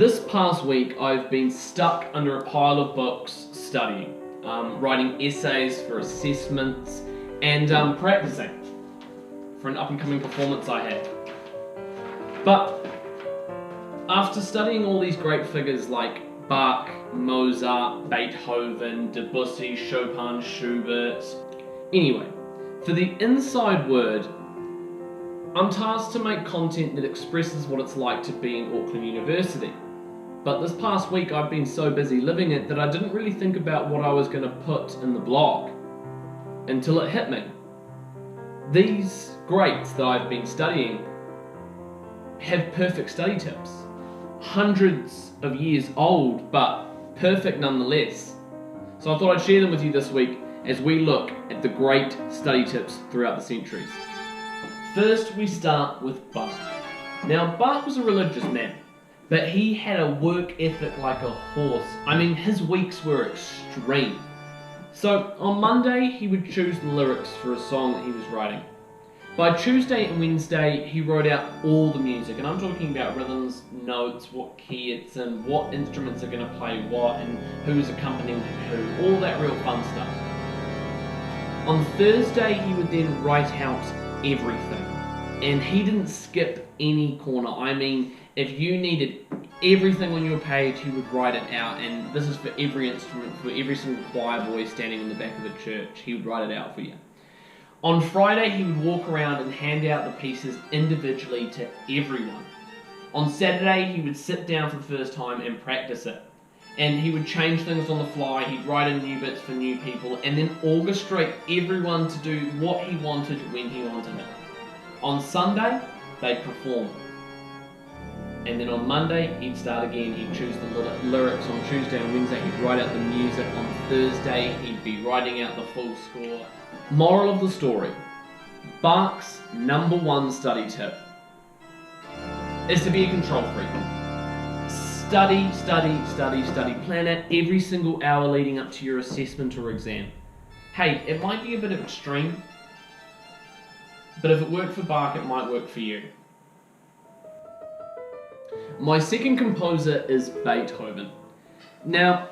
This past week, I've been stuck under a pile of books studying, writing essays for assessments, and practicing for an up-and-coming performance I had. But after studying all these great figures like Bach, Mozart, Beethoven, Debussy, Chopin, Schubert... Anyway, for the inside word, I'm tasked to make content that expresses what it's like to be in Auckland University. But this past week I've been so busy living it that I didn't really think about what I was going to put in the blog until it hit me. These greats that I've been studying have perfect study tips. Hundreds of years old, but perfect nonetheless. So I thought I'd share them with you this week as we look at the great study tips throughout the centuries. First, we start with Bach. Now, Bach was a religious man, but he had a work ethic like a horse. I mean, his weeks were extreme. So, on Monday, he would choose the lyrics for a song that he was writing. By Tuesday and Wednesday, he wrote out all the music, and I'm talking about rhythms, notes, what key it's in, what instruments are going to play what, and who's accompanying who, all that real fun stuff. On Thursday, he would then write out everything, and he didn't skip any corner. I mean, if you needed everything on your page, he would write it out, and this is for every instrument, for every single choir boy standing in the back of the church, he would write it out for you. On Friday, he would walk around and hand out the pieces individually to everyone. On Saturday, he would sit down for the first time and practice it. And he would change things on the fly, he'd write in new bits for new people, and then orchestrate everyone to do what he wanted when he wanted it. On Sunday, they'd perform. And then on Monday, he'd start again. He'd choose the lyrics on Tuesday and Wednesday. He'd write out the music. On Thursday, he'd be writing out the full score. Moral of the story. Bach's number one study tip is to be a control freak. Study. Plan out every single hour leading up to your assessment or exam. Hey, it might be a bit of extreme, but if it worked for Bach, it might work for you. My second composer is Beethoven. Now,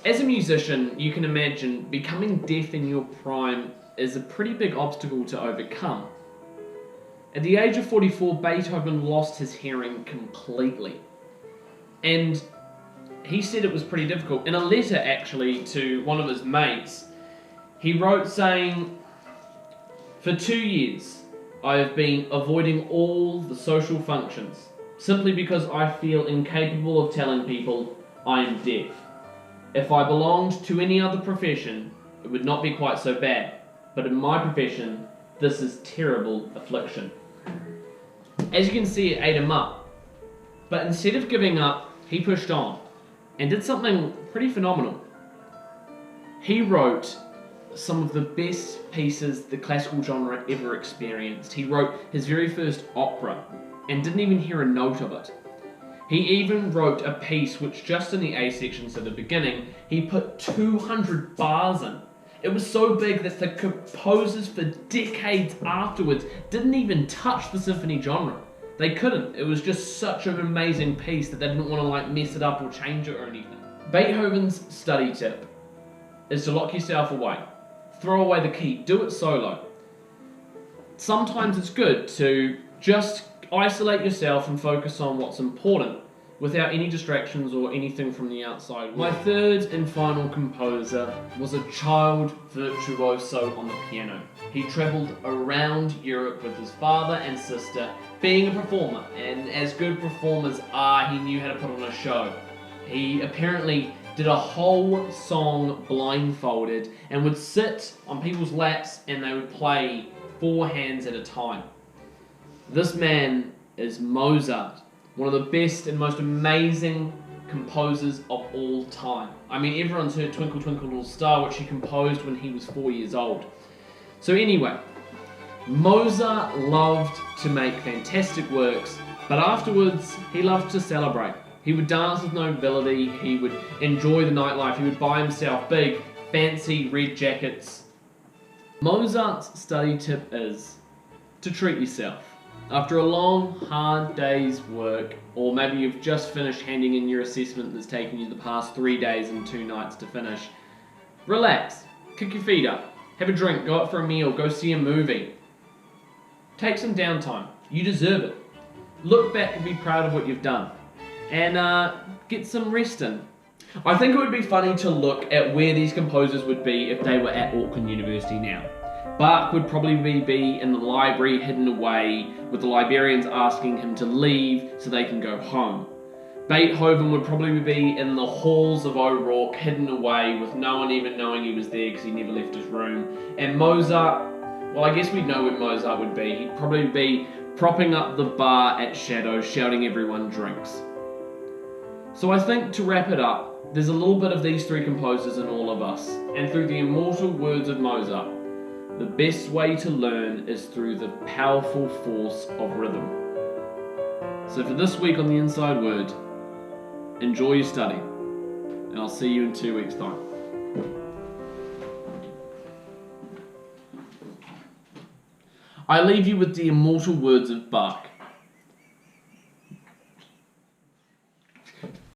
as a musician, you can imagine becoming deaf in your prime is a pretty big obstacle to overcome. At the age of 44, Beethoven lost his hearing completely. And he said it was pretty difficult. In a letter, actually, to one of his mates, he wrote saying, "For 2 years, I have been avoiding all the social functions, simply because I feel incapable of telling people I am deaf. If I belonged to any other profession, it would not be quite so bad. But in my profession, this is terrible affliction." As you can see, it ate him up. But instead of giving up, he pushed on and did something pretty phenomenal. He wrote some of the best pieces the classical genre ever experienced. He wrote his very first opera and didn't even hear a note of it. He even wrote a piece which, just in the A sections at the beginning, he put 200 bars in. It was so big that the composers for decades afterwards didn't even touch the symphony genre. They couldn't. It was just such an amazing piece that they didn't want to mess it up or change it or anything. Beethoven's study tip is to lock yourself away. Throw away the key. Do it solo. Sometimes it's good to just isolate yourself and focus on what's important without any distractions or anything from the outside. My third and final composer was a child virtuoso on the piano. He travelled around Europe with his father and sister, being a performer, and as good performers are, he knew how to put on a show. He apparently did a whole song blindfolded and would sit on people's laps and they would play 4 hands at a time. This man is Mozart, one of the best and most amazing composers of all time. I mean, everyone's heard Twinkle Twinkle Little Star, which he composed when he was 4 years old. So anyway, Mozart loved to make fantastic works, but afterwards he loved to celebrate. He would dance with nobility, he would enjoy the nightlife, he would buy himself big, fancy red jackets. Mozart's study tip is to treat yourself. After a long, hard day's work, or maybe you've just finished handing in your assessment that's taken you the past 3 days and 2 nights to finish, relax, kick your feet up, have a drink, go out for a meal, go see a movie. Take some downtime. You deserve it. Look back and be proud of what you've done. And get some rest in. I think it would be funny to look at where these composers would be if they were at Auckland University now. Bach would probably be in the library hidden away, with the librarians asking him to leave so they can go home. Beethoven would probably be in the halls of O'Rourke, hidden away, with no one even knowing he was there because he never left his room. And Mozart, well, I guess we'd know where Mozart would be. He'd probably be propping up the bar at Shadow, shouting everyone drinks. So I think, to wrap it up, there's a little bit of these three composers in all of us, and through the immortal words of Mozart, the best way to learn is through the powerful force of rhythm. So for this week on The Inside Word, enjoy your study, and I'll see you in 2 weeks' time. I leave you with the immortal words of Bach.